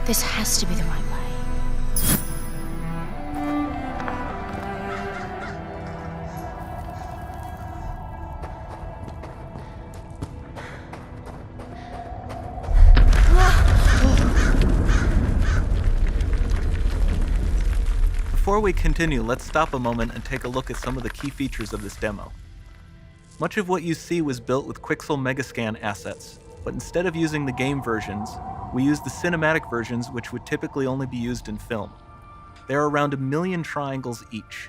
This has to be the right way. Before we continue, let's stop a moment and take a look at some of the key features of this demo. Much of what you see was built with Quixel Megascan assets, but instead of using the game versions, we used the cinematic versions, which would typically only be used in film. There are around 1 million triangles each,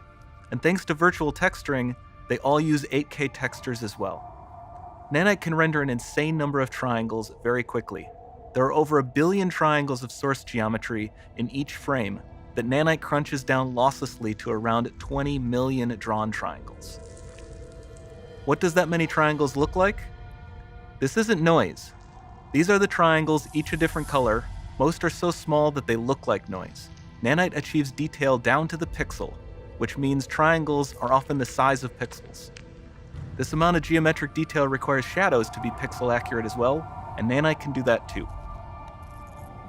and thanks to virtual texturing, they all use 8K textures as well. Nanite can render an insane number of triangles very quickly. There are over 1 billion triangles of source geometry in each frame that Nanite crunches down losslessly to around 20 million drawn triangles. What does that many triangles look like? This isn't noise. These are the triangles, each a different color. Most are so small that they look like noise. Nanite achieves detail down to the pixel, which means triangles are often the size of pixels. This amount of geometric detail requires shadows to be pixel accurate as well, and Nanite can do that too.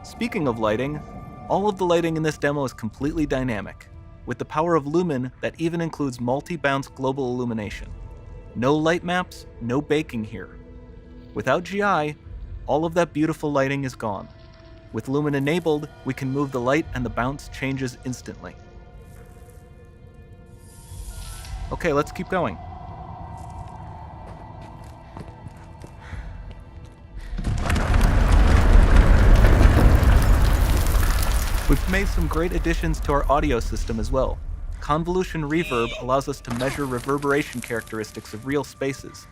Speaking of lighting, all of the lighting in this demo is completely dynamic, with the power of Lumen that even includes multi-bounce global illumination. No light maps, no baking here. Without GI, all of that beautiful lighting is gone. With Lumen enabled, we can move the light and the bounce changes instantly. Okay, let's keep going. We've made some great additions to our audio system as well. Convolution reverb allows us to measure reverberation characteristics of real spaces,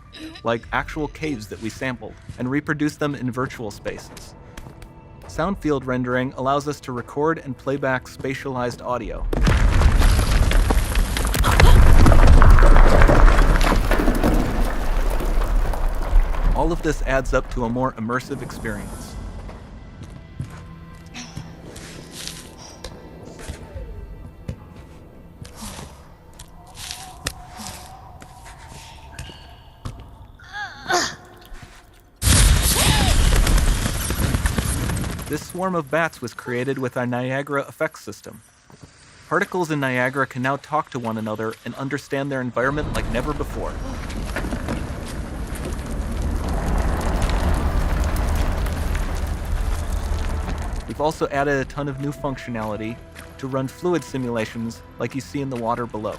like actual caves that we sampled, and reproduce them in virtual spaces. Sound field rendering allows us to record and playback spatialized audio. All of this adds up to a more immersive experience. This swarm of bats was created with our Niagara effects system. Particles in Niagara can now talk to one another and understand their environment like never before. We've also added a ton of new functionality to run fluid simulations like you see in the water below.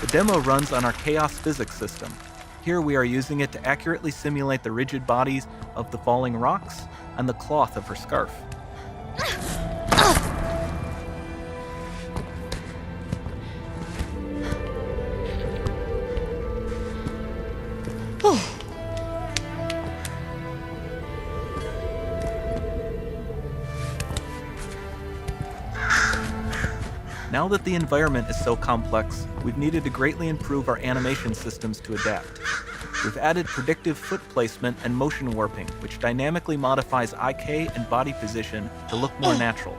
The demo runs on our chaos physics system. Here we are using it to accurately simulate the rigid bodies of the falling rocks and the cloth of her scarf. Now that the environment is so complex, we've needed to greatly improve our animation systems to adapt. We've added predictive foot placement and motion warping, which dynamically modifies IK and body position to look more natural.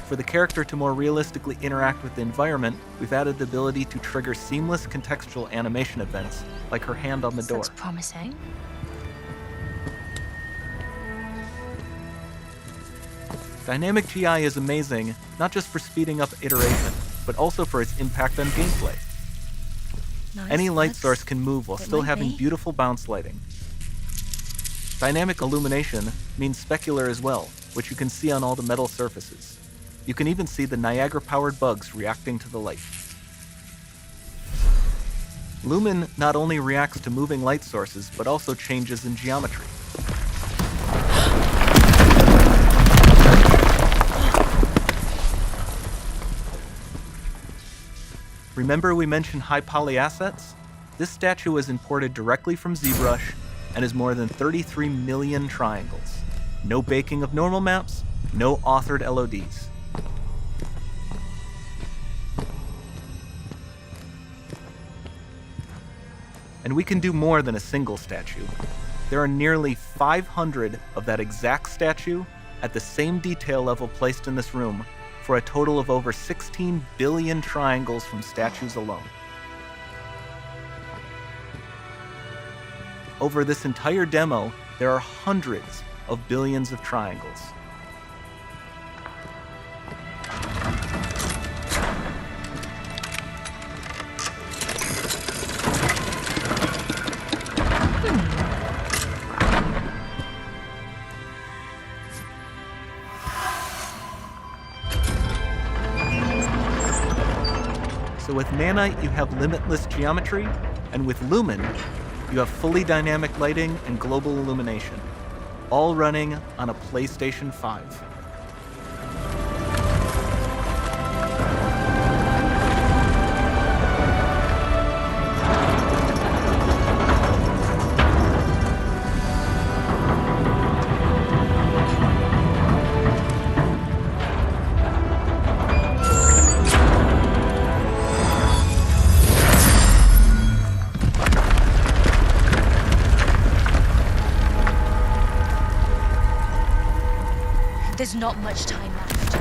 For the character to more realistically interact with the environment, we've added the ability to trigger seamless contextual animation events, like her hand on the door. Looks promising. Dynamic GI is amazing, not just for speeding up iteration, but also for its impact on gameplay. Nice. Any light source can move while still having beautiful bounce lighting. Dynamic illumination means specular as well, which you can see on all the metal surfaces. You can even see the Niagara-powered bugs reacting to the light. Lumen not only reacts to moving light sources, but also changes in geometry. Remember we mentioned high poly assets? This statue was imported directly from ZBrush and is more than 33 million triangles. No baking of normal maps, no authored LODs. And we can do more than a single statue. There are nearly 500 of that exact statue at the same detail level placed in this room for a total of over 16 billion triangles from statues alone. Over this entire demo, there are hundreds of billions of triangles. So with Nanite, you have limitless geometry, and with Lumen, you have fully dynamic lighting and global illumination, all running on a PlayStation 5. There's not much time left.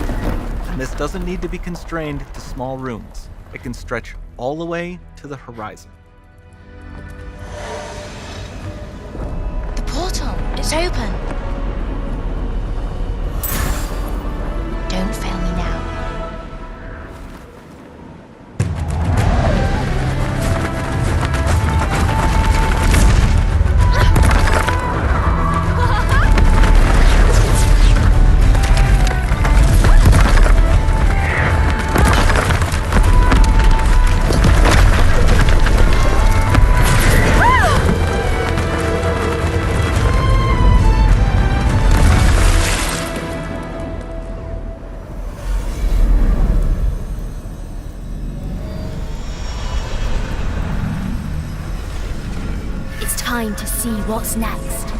And this doesn't need to be constrained to small rooms. It can stretch all the way to the horizon. The portal, it's open. Don't fail me now. It's time to see what's next.